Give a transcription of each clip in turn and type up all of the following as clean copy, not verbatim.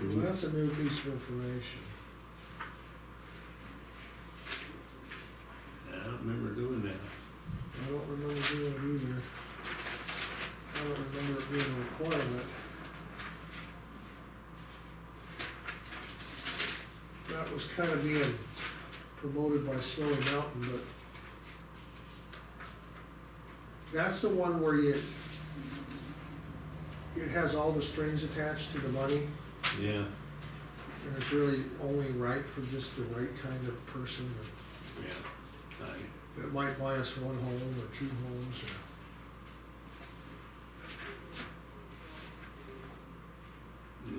Well, that's a new piece of information. I don't remember doing that. I don't remember doing it either. I don't remember it being a requirement. That was kind of being promoted by Snowy Mountain, but that's the one where it has all the strings attached to the money, Yeah, and it's really only right for just the right kind of person yeah. that might buy us one home or two homes or.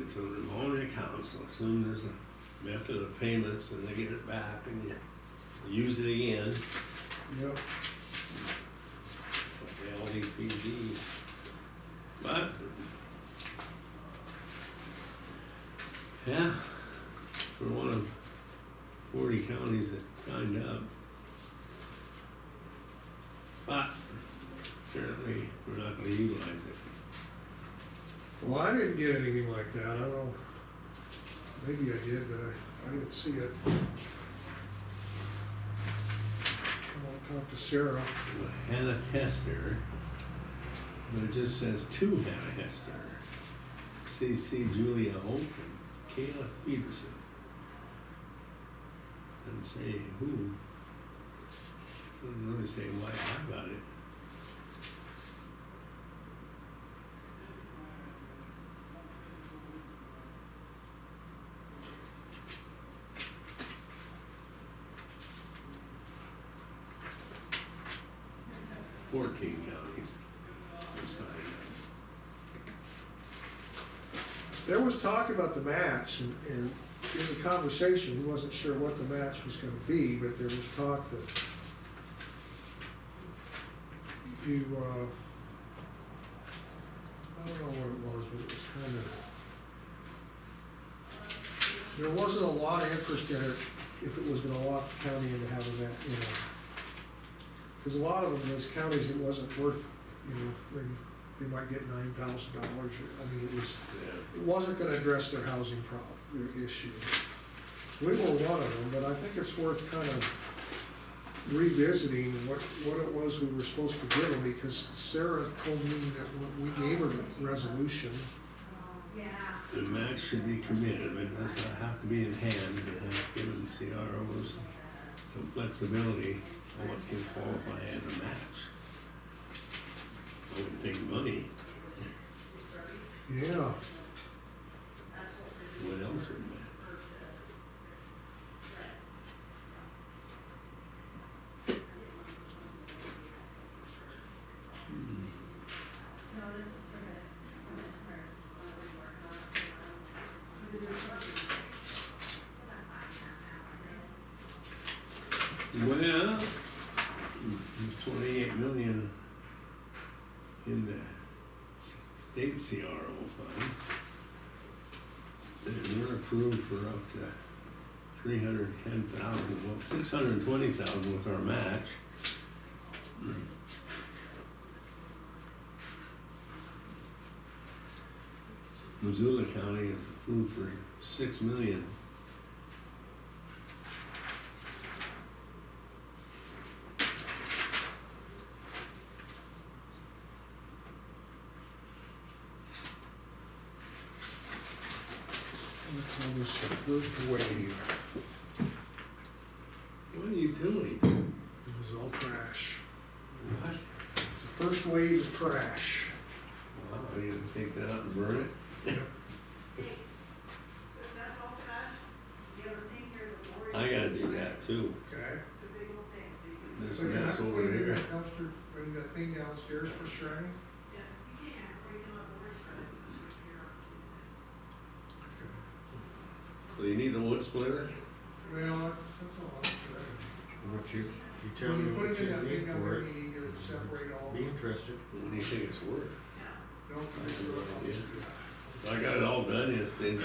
It's a loan account, so as soon as a method of payments and they get it back and you use it again, Yep. like the LDPD. But, yeah, for one of 40 counties that signed up. But apparently we're not gonna utilize it. Well, I didn't get anything like that, I don't know, maybe I did, but I didn't see it. I'll talk to Sarah. Hannah Hester, but it just says to Hannah Hester. CC Julia Holt and Kayla Peterson. And say who. Doesn't really say why I got it. Fourteen counties were signed There was talk about the match, and in the conversation, he wasn't sure what the match was gonna be, but there was talk that you, I don't know what it was, but it was kind of, there wasn't a lot of interest in it if it was gonna lock the county into having that, you know. Cause a lot of them, those counties, it wasn't worth, you know, maybe they might get $9,000, I mean, up. it wasn't gonna address their housing problem, their issue. We were one of them, but I think it's worth kind of revisiting what it was we were supposed to give them, because Sarah told me that when we gave her the resolution, The match should be committed, but it does not have to be in hand, it has given CROs some flexibility on what can qualify as a match. I wouldn't take money, yeah, what else would match? Well, there's 28 million in the state CRO funds. And we're approved for up to 310,000, well, 620,000 with our match. Missoula County is approved for 6 million. we call this the first wave, What are you doing? it was all trash. What? It's the first wave of trash. Wow, are you gonna take that out and burn it? I gotta do that too. Okay. This So you're mess not over putting here. that dumpster, putting that thing downstairs for shredding? So you need a wood splitter? Well, that's a lot of shredding. What you tell When me you what put it you in that need thing down for there, it, you need to separate all. be interested. What do you think it's worth? Don't I do have no it. idea. Yeah. I got it all done yesterday.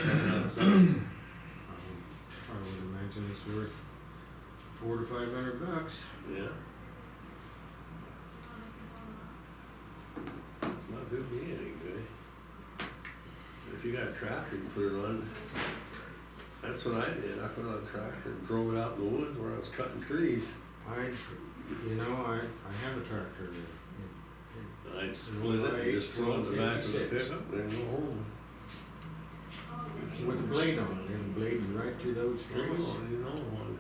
I would imagine it's worth $400 to $500. Yeah. Not do me any good. if you got a tractor, you put it on. That's what I did, I put it on a tractor and drove it out in the woods where I was cutting trees. I have a tractor that, I'd split it and just throw it in the back of the 56. pickup and go home. with the blade on it, and the blade right through those trees. Oh, you know one,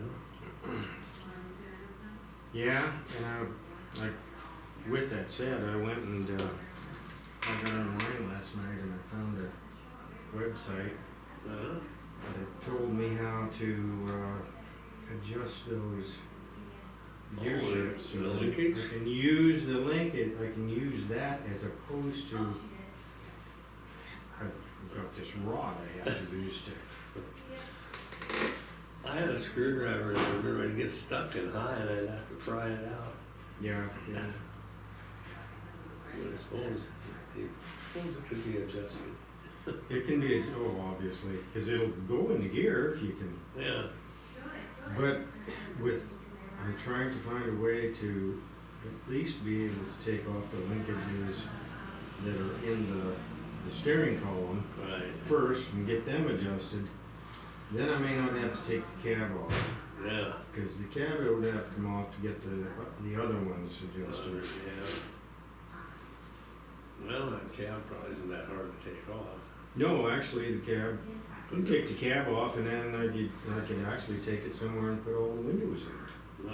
Yeah, and like, with that said, I went and, I got online last night and I found a website huh? that told me how to, adjust those gear Oh, shifts. the So linkage? I can use the linkage, I can use that as opposed to, I've got this rod I have to use to, I had a screwdriver and whenever I'd get stuck in high and I'd have to pry it out. yeah. But I suppose it could be adjusted. It can be, obviously, because it'll go into gear if you can. Yeah, But I'm trying to find a way to at least be able to take off the linkages that are in the steering column right, first and get them adjusted. Then I may not have to take the cab off, yeah. because the cab would have to come off to get the other ones adjusted. Yeah. Well, that cab probably isn't that hard to take off. No, actually, the cab, you can take the cab off and then I could actually take it somewhere and put all the windows in it.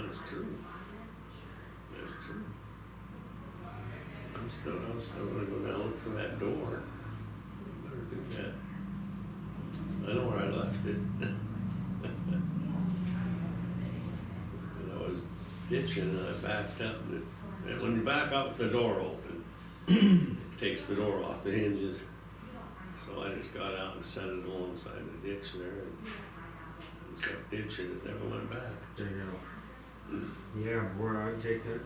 That's true. That's true. I'm still gonna go down for that door. Better do that. I know where I left it. And I was ditching and I backed up and when you back up, the door open. It takes the door off the hinges. So I just got out and set it alongside the ditch there and kept ditching it, never went back. There you go. Yeah, boy, I'd take that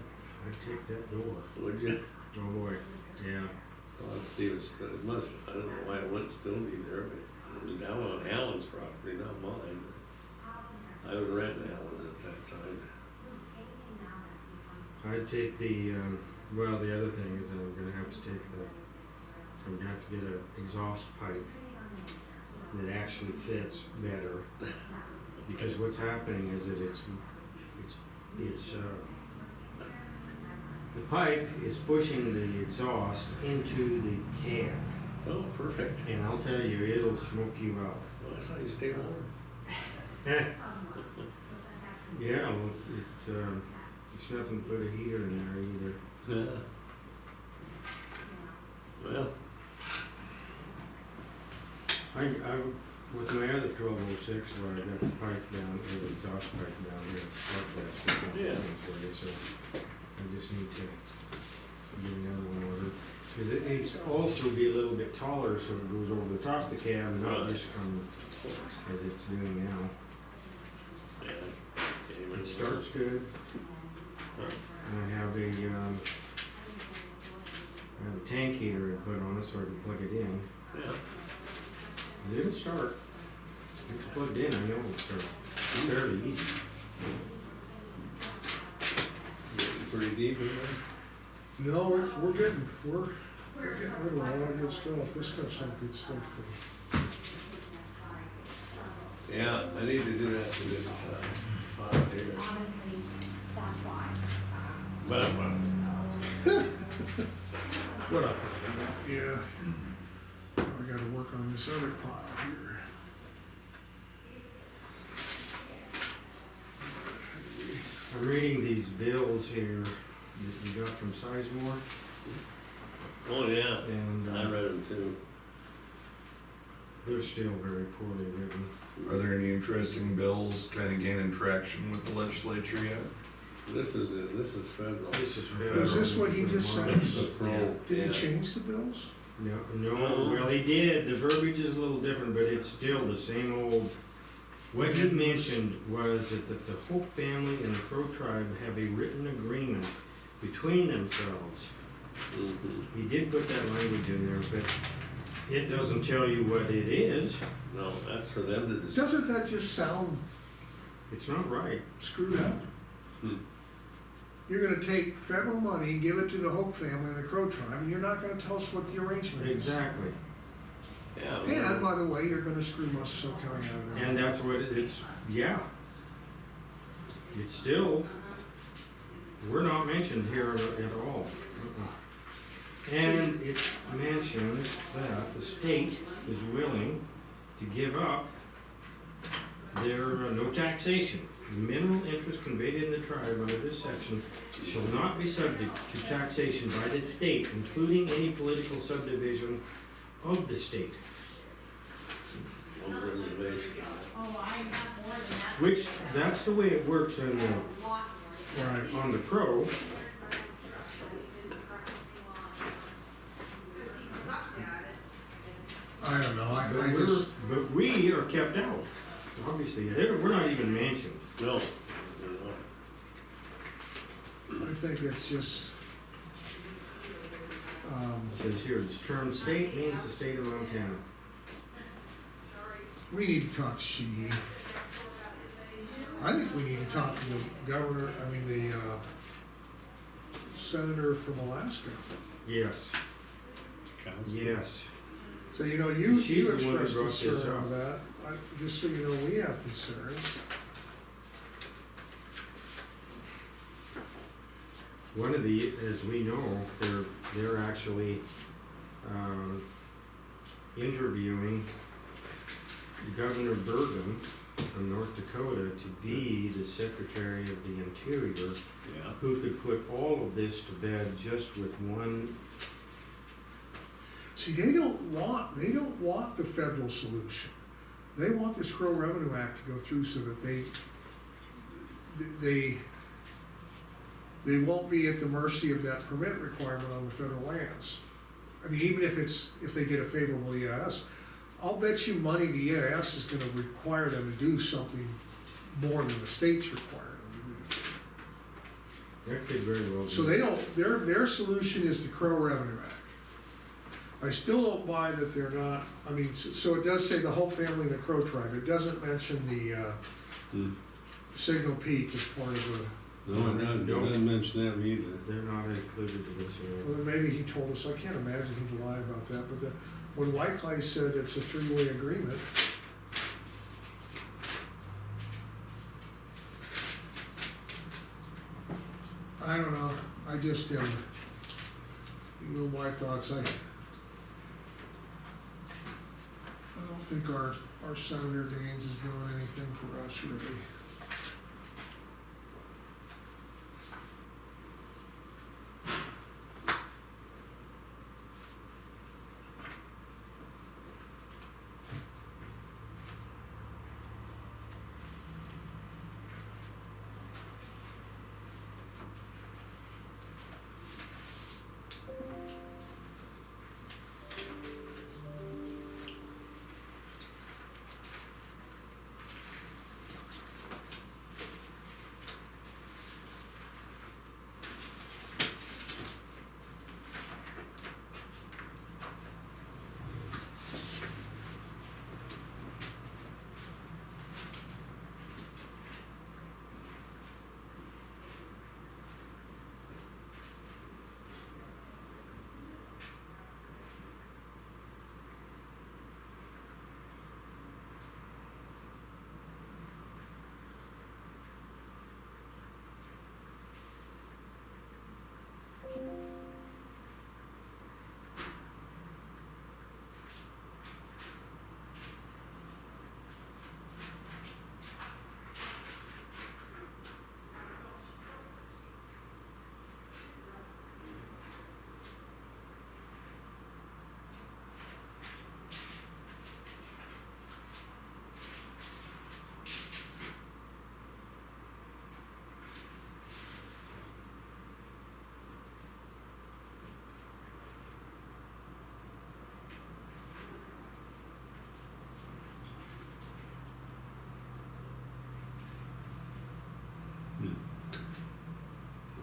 door. Would you? Oh boy, yeah. Well, let's see, it must, I don't know why it wouldn't still be there, but it was down on Allen's property, not mine. I was renting Allen's at that time. I'd take the other thing is I'm gonna have to get an exhaust pipe that actually fits better. Because what's happening is that the pipe is pushing the exhaust into the cab. Oh, perfect. And I'll tell you, it'll smoke you out. Well, that's how you stay warm. Yeah, well, it's nothing to put a heater in there either. Yeah. Well, I with my other 1206 where I got the pipe down, or the exhaust pipe down here, Yeah. so I just need to get another one ordered. Because it needs to also be a little bit taller so it goes over the top of the cab and not Right. just come of course. as it's doing now. Yeah. It starts good. Huh. And I have a tank heater I put on it so I can plug it in. Yeah. It'll start. If it's plugged in, I know it'll start. It's fairly easy. Getting pretty deep in there. No, we're getting rid of a lot of good stuff. This stuff's some good stuff for Yeah, I need to do that to this, file here. Honestly, that's why. But, what up? Yeah. I gotta work on this other pile here. I'm reading these bills here that you got from Sizemore, oh, yeah, and I read them too. they're still very poorly written. Are there any interesting bills kind of gaining traction with the legislature yet? This is federal. This is Is this what he just said? This is a pro. Did Yeah. he change the bills? No, well, he did, the verbiage is a little different, but it's still the same old. What he mentioned was that the Hope family and the Crow tribe have a written agreement between themselves. Mhm. He did put that language in there, but it doesn't tell you what it is. No, that's for them to decide. Doesn't that just sound It's not right. screwed up? Hmm. You're gonna take federal money, give it to the Hope family and the Crow tribe, and you're not gonna tell us what the arrangement is. Exactly. Yeah, Yeah, And by the way, you're gonna screw Muscle County out of there. And that's what it's, yeah. It's still, we're not mentioned here at all. And it mentions that the state is willing to give up their no taxation. Mineral interest conveyed in the tribe under this section shall not be subject to taxation by the state, including any political subdivision of the state. On the reservation. Which, that's the way it works Right. on the Crow. I don't know, I But just, but we are kept out, obviously. We're not even mentioned. No. I think it's just, It says here, this term state means the state of Montana. we need to talk to Sheehy. I think we need to talk to the governor, the senator from Alaska. Yes, yes. So, you She's the one who expressed brought this concern up. with that. Just so you know, we have concerns. One of the, as we know, they're actually interviewing Governor Bergen from North Dakota to be the Secretary of the Interior, Yeah. who could put all of this to bed just with one. See, they don't want the federal solution. They want this Crow Revenue Act to go through so that they won't be at the mercy of that permit requirement on the federal lands. Even if they get a favorable EIS, I'll bet you money the EIS is gonna require them to do something more than the state's requiring them to do. That could very well be. So they don't, their solution is the Crow Revenue Act. I still don't buy that they're not, so it does say the Hope family and the Crow tribe, it doesn't mention the, Signal Peak as part of the, No, it doesn't mention them either. They're not included in this area. well, then maybe he told us, I can't imagine he'd lie about that, but when White Clay said it's a three-way agreement, I don't know, I just, my thoughts, I don't think our Senator Daines is doing anything for us, really.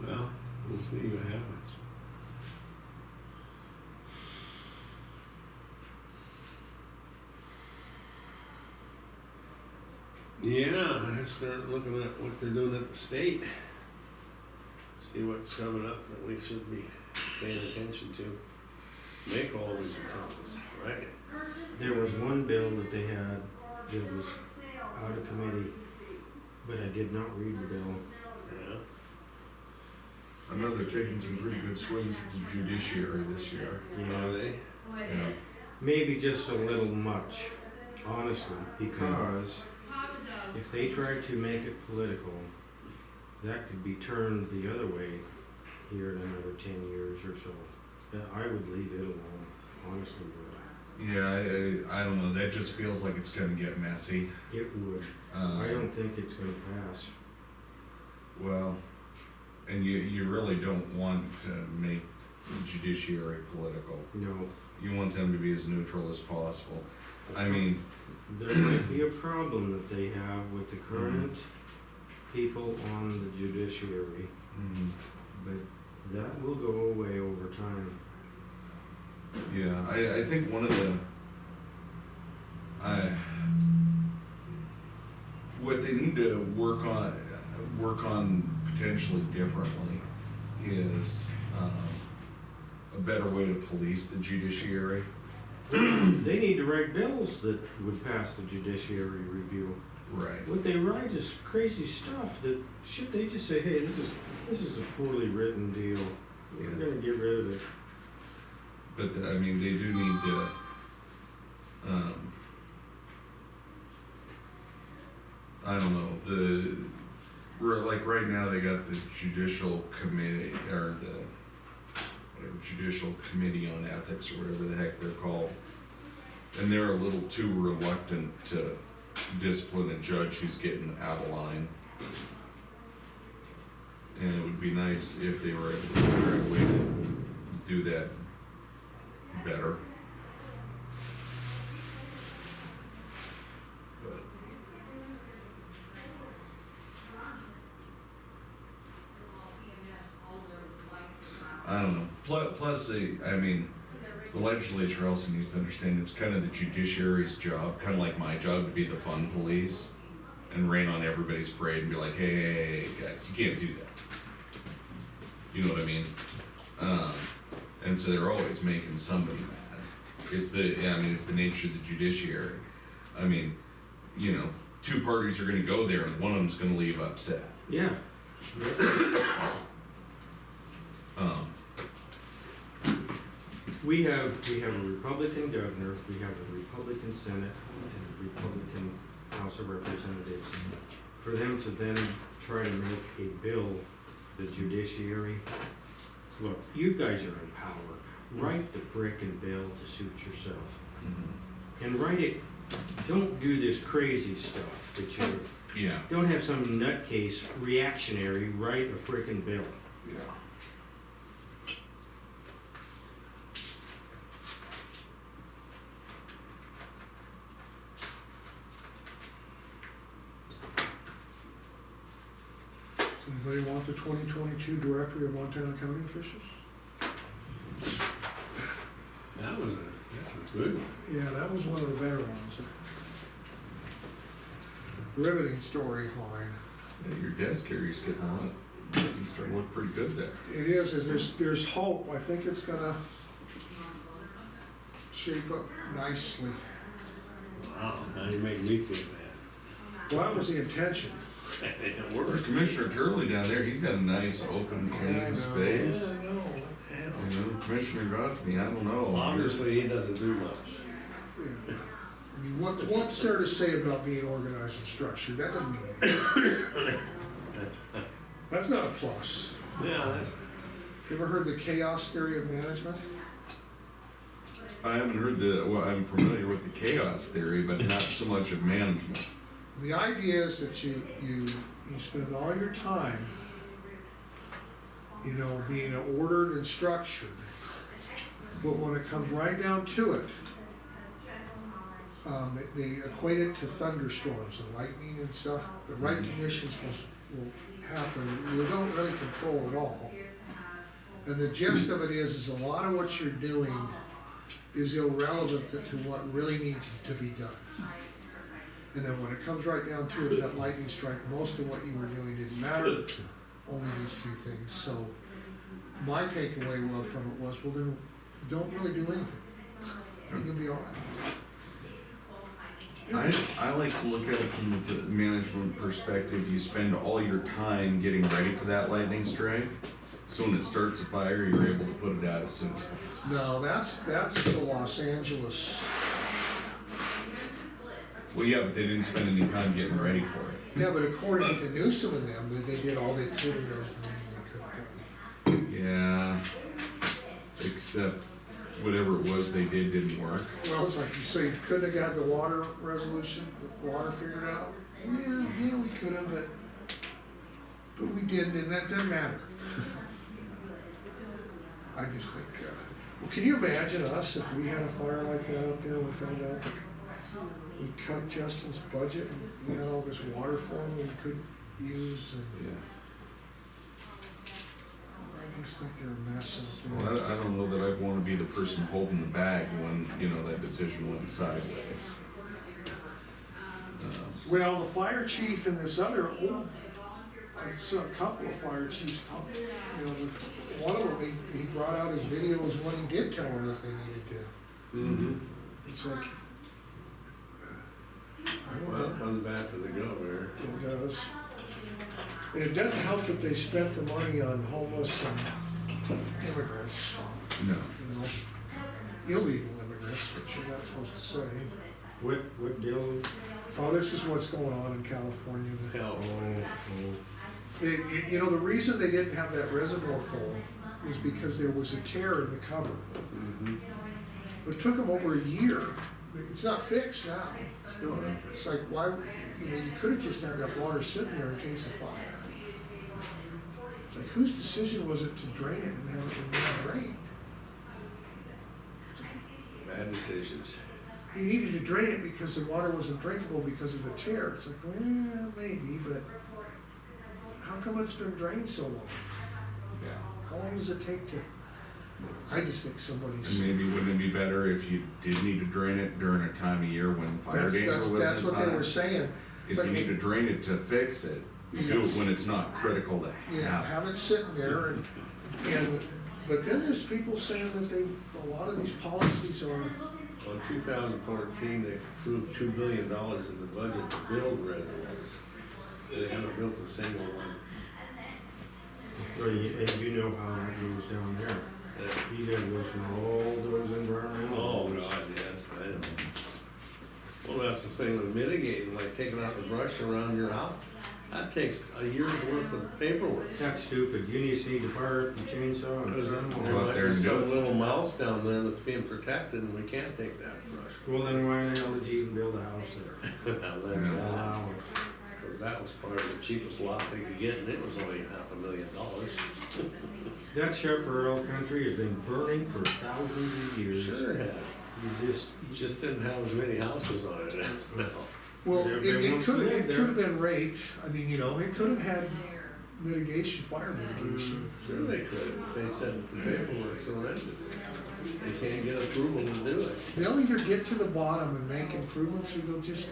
Well, we'll see what happens. Yeah, I start looking at what they're doing at the state. See what's coming up that we should be paying attention to. make all these attempts, right? There was one bill that they had that was out of committee, but I did not read the bill. Yeah. I know they're taking some pretty good swings at the judiciary this year. Are they? Yeah. Maybe just a little much, honestly, because if they try to make it political, that could be turned the other way here in another 10 years or so. I would leave it alone, honestly, Yeah, I don't know, that just feels like it's gonna get messy. it would. I don't think it's gonna pass. Well, and you really don't want to make the judiciary political. No, You want them to be as neutral as possible. I mean, there might be a problem that they have with the current people on the judiciary, but that will go away over time. yeah, I think one of the, what they need to work on potentially differently is, a better way to police the judiciary. They need to write bills that would pass the judiciary review. Right. What they write is crazy stuff that, should they just say, hey, this is a poorly written deal, we're Yeah. gonna get rid of it. But, I mean, they do need to, I don't know, like right now, they got the judicial committee, or the whatever, judicial committee on ethics, or whatever the heck they're called. And they're a little too reluctant to discipline a judge who's getting out of line. And it would be nice if they were able to figure out a way to do that better. But I don't know. Plus, I mean, the legislature also needs to understand it's kind of the judiciary's job, kind of like my job, to be the fun police and rain on everybody's parade and be like, hey, guys, you can't do that. You know what I mean? And so they're always making somebody mad. It's the nature of the judiciary. I mean, you know, two parties are gonna go there and one of them's gonna leave upset. Yeah. We have a Republican governor, we have a Republican Senate, and a Republican House of Representatives. For them to then try to make a bill, the judiciary, look, you guys are in power. Write the frickin' bill to suit yourself. And write it, don't do this crazy stuff that you, Yeah. don't have some nutcase reactionary write a frickin' bill. Yeah. Anybody want the 2022 Directory of Montana County Officials? That was a good one. Yeah, that was one of the better ones. Riveting storyline. Yeah, your desk area's getting a lot. It's starting to look pretty good there. It is, and there's hope. I think it's gonna shape up nicely. Wow, now you make me feel bad. Well, that was the intention. It Or worked. Commissioner Turley down there, he's got a nice open I clean know. space. Yeah, I know. You know, Commissioner Goffney, I don't know. Obviously, he doesn't do much. Yeah. I mean, what's there to say about being organized and structured? That doesn't mean anything. That's not a plus. Yeah, that's, You ever heard the chaos theory of management? I haven't heard well, I'm familiar with the chaos theory, but not so much of management. The idea is that you spend all your time, you know, being ordered and structured. But when it comes right down to it, they equate it to thunderstorms and lightning and stuff. The right conditions will happen. You don't really control it all. And the gist of it is a lot of what you're doing is irrelevant to what really needs to be done. And then when it comes right down to it, that lightning strike, most of what you were doing didn't matter, only these few things. So my takeaway from it was, well then, don't really do anything. You're gonna be all right. I like to look at it from the management perspective. You spend all your time getting ready for that lightning strike. So when it starts a fire, you're able to put it out as soon as possible. No, that's the Los Angeles. Well, yeah, but they didn't spend any time getting ready for it. Yeah, but according to Newsom and them, they did all they could and everything they could have done. Yeah, except whatever it was they didn't work. Well, it's like you say, could have got the water resolution, the water figured out? Yeah, we could have, but we didn't, and that doesn't matter. I just think, well, can you imagine us if we had a fire like that out there and we found out that we cut Justin's budget and we had all this water for him that we couldn't use and Yeah. I just think they're a mess out Well, there. I don't know that I'd wanna be the person holding the bag when, that decision went sideways. Well, the fire chief and this other old, I saw a couple of fire chiefs talk, one of them, he brought out his videos when he did tell them that they needed to. Mm-hmm. It's like, I don't Well, it know, comes back to the governor. it does. And it doesn't help that they spent the money on homeless and immigrants, No. illegal immigrants, which you're not supposed to say. What bill? Oh, this is what's going on in California. Hell, The reason they didn't have that reservoir full was because there was a tear in the cover. mm-hmm. It took them over a year. It's not fixed now. It's like, why, you could have just had that water sitting there in case of fire. It's like, whose decision was it to drain it and have it not drained? Bad decisions. You needed to drain it because the water wasn't drinkable because of the tear. It's like, well, maybe, but how come it's been drained so long? Yeah. How long does it take to? I just think And somebody's. maybe wouldn't it be better if you did need to drain it during a time of year when fire danger wasn't That's as what they were high? saying. If you need to drain it to fix it, do it Yes. when it's not critical to Yeah, have. have it sitting there but then there's people saying that a lot of these policies are, Well, in 2014, they approved $2 billion in the budget to build reservoirs. They haven't built a single one. Well, you know how that goes down there. You gotta go through all those environmental. Oh, laws. God, yes, I know. Well, that's the thing with mitigating, like taking out the brush around your house. That takes a year's worth of paperwork. That's stupid. You just need to fire up the chainsaw and Because cut 'em there all. out might there be and do some it. little mouse down there that's being protected and we can't take that brush. Well, then why the hell did you even build a house there? Allow it. Because that was part of the cheapest lot they could get and it was only $500,000. That chaparral country has been burning for thousands of years. Sure had. You just, You just didn't have as many houses on it now. well, Everybody it wants to could live there. have been raped. I mean, it could have had mitigation, fire mitigation. Sure they could, if they said that the paperwork's horrendous. They can't get approval to do it. They'll either get to the bottom and make improvements or they'll just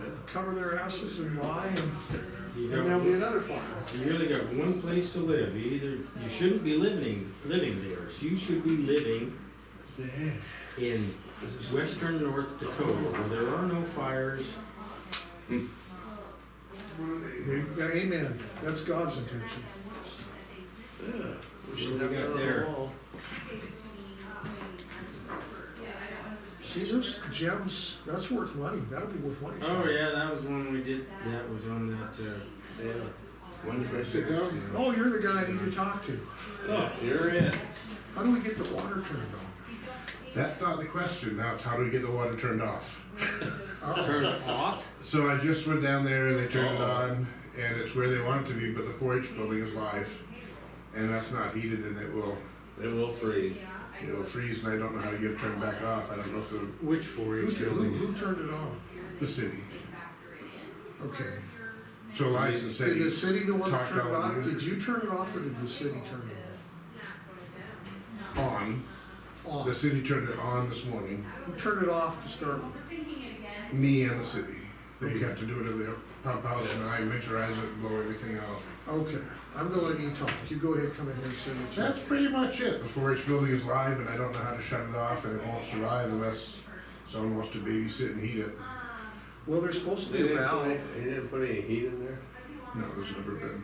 Yeah. cover their asses and lie and you there'll be got, another fire. you really got one place to live. You shouldn't be living there. You should be living in western North Dakota where there are no fires. Amen. That's God's intention. Yeah. We What should do have we that got on the there? wall. See, those gems, that's worth money. That'll be worth money. Oh yeah, that was one we did. That was on that. Yeah. Wonderful. Sit down. Oh, you're the guy I need to talk to. Oh, you're in. How do we get the water turned on? That's not the question. Now it's how do we get the water turned off? Oh, Turn it off. So I just went down there and they turned it on, and it's where they want it to be, but the 4-H building is live, and that's not heated, and it will freeze. freeze, and I don't know how to get it turned back off. I don't know if the Which 4-H who building? turned it on? city. Okay. So license Did the city city the one that talked turned it about off? it. Did you turn it off or did the city turn it on. off? The Off. city turned it on this morning. Who turned it off to start with? Me and the city. They have to do it at their pump house and I winterize it and blow everything out. Okay, I'm gonna let you talk. You go ahead, come in here, say what you. That's pretty much it. The 4-H building is live and I don't know how to shut it off and it won't survive unless someone wants to babysit and heat it. Well, there's supposed to They be a didn't valve. put, they didn't put any heat in there? No, there's never been.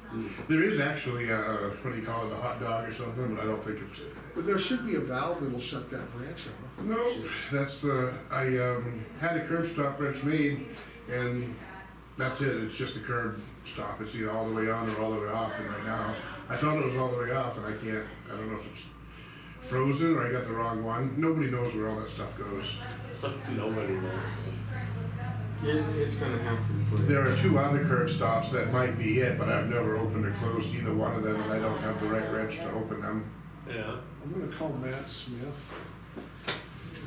Hmm. There is actually a, what do you call it, the hot dog or something, but I don't think it's. But there should be a valve that'll shut that branch off. No, that's I had a curb stop wrench made, and that's it. It's just a curb stop. It's either all the way on or all the way off. And right now, I thought it was all the way off, and I can't. I don't know if it's frozen or I got the wrong one. Nobody knows where all that stuff goes. Nobody knows. It's gonna have to be put in. There are 2 other curb stops that might be it, but I've never opened or closed either one of them, and I don't have the right wrench to open them. Yeah. I'm gonna call Matt Smith.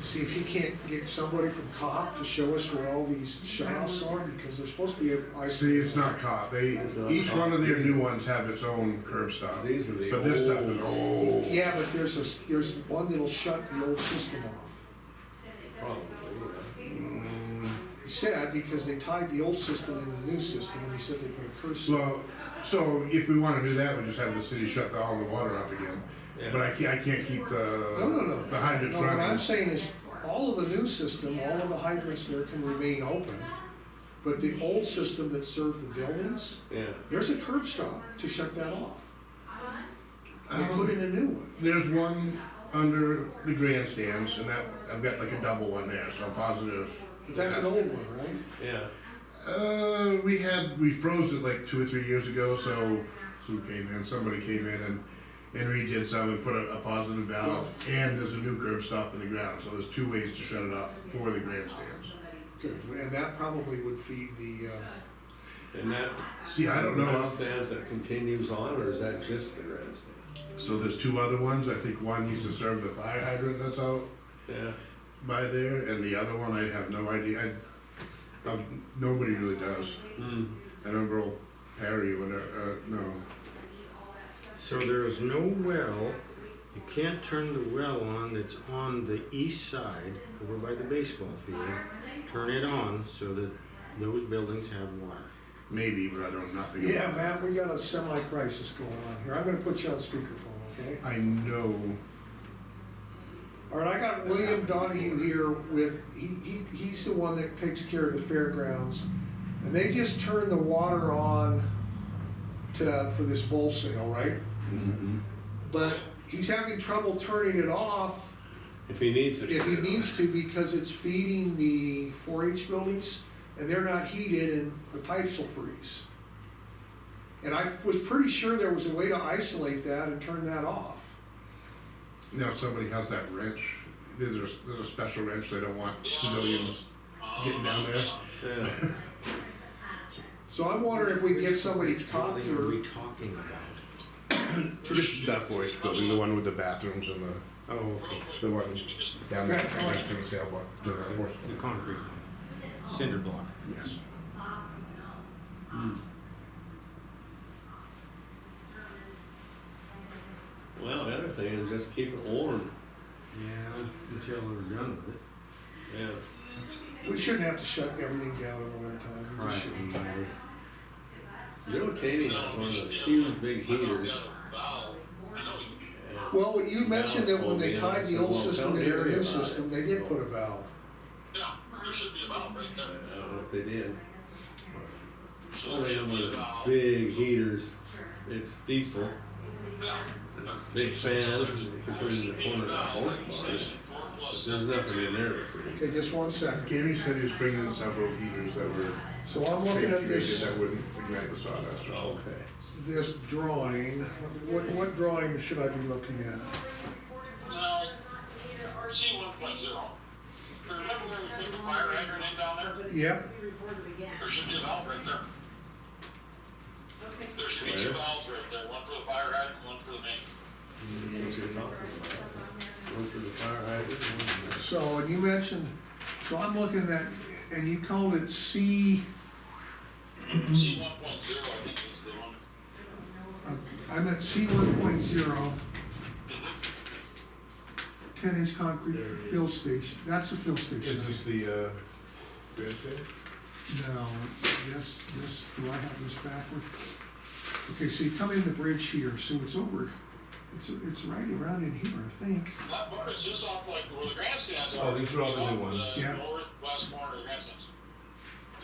See if he can't get somebody from COP to show us where all these shutoffs are, because they're supposed to be, I See, it's not caught. They It's not each caught. one of their new ones have its own curb stop. These are the But this stuff is old- old. Yeah, but there's one that'll shut the old system off. Probably, He said, because they tied the old system into the new system, and he said they put a curse. Well, so if we wanna do that, we just have the city shut all the water off again. yeah. But I can't keep No. the hydrants No, what I'm running. saying is, all of the new system, all of the hydrants there can remain open. But the old system that served the buildings, Yeah. there's a curb stop to shut that off. They put in a new one. There's one under the grandstands, and that, I've got like a double one there, so I'm positive. But that's an old one, right? Yeah. We froze it like 2 or 3 years ago, so who came in? Somebody came in and redid some and put a positive valve, and there's a new curb stop in the ground, so there's 2 ways to shut it off for the grandstands. Good, and that probably would feed the, And that See, I don't know, grandstands that continues on, or is that just the grandstand? so there's 2 other ones, I think one used to serve the fire hydrant that's out Yeah. by there, and the other one, I have no idea, nobody really does. Hmm. I remember old Perry, or whatever, no. So there's no well, you can't turn the well on that's on the east side, over by the baseball field. Turn it on so that those buildings have water. Maybe, but I don't know nothing yeah, about Matt, we got a semi-crisis going on here. I'm gonna put you on speakerphone, okay? it. I know, All right, I got William Donahue here with, he's the one that takes care of the fairgrounds. And they just turned the water on for this bowl sale, right? Mm-hmm. But he's having trouble turning it off If he needs it. if he needs to, because it's feeding the 4-H buildings and they're not heated and the pipes will freeze. And I was pretty sure there was a way to isolate that and turn that off. now somebody has that wrench, there's a special wrench, they don't want civilians getting down there. Yeah. So I'm wondering if we can get somebody to Which cop building are we here. talking about? Just that 4-H building, the one with the bathrooms and Oh, okay, the one down there Okay. next to the sailboat, the horse. the concrete, cinder block. Yes. Well, the other thing is just keep it warm. Yeah, until we're done with it. Yeah. We shouldn't have to shut everything down in the wintertime. We just shouldn't. Joe Taney has one of those huge big heaters. Well, you mentioned that when they Yeah, tied the so, old well, system tell into the Gary new about system, they did put a valve. Yeah, there should be a valve right there. I don't know if they did. So Well, there they should have be one a of those valve. big heaters. It's diesel, Yeah. big fans, you can put it in the corner of the horse barn. But there's nothing in there to freeze. Okay, just one second. Gary said he was bringing in several heaters that were So I'm looking at safety rated this, that wouldn't ignite the sawdust. Oh, okay. this drawing. What drawing should I be looking at? Now, RC 1.0. Remember where we put the fire hydrant in down there? Yep, There should be a valve right there. There should be Where? 2 valves right there, one for the fire hydrant, one for the main. What you're talking about. One for the fire hydrant, one for the- so, and you mentioned, so I'm looking at, and you called it C, RC 1.0, I think is the one. I'm at C 1.0. 10-inch concrete for fill station, that's the fill Is station. this the grandstand? No, yes, do I have this backward? Okay, so you come in the bridge here, so it's over, it's right around in here, I think. That part is just off like where the grandstands are. Oh, these are all the new ones. Yeah. Over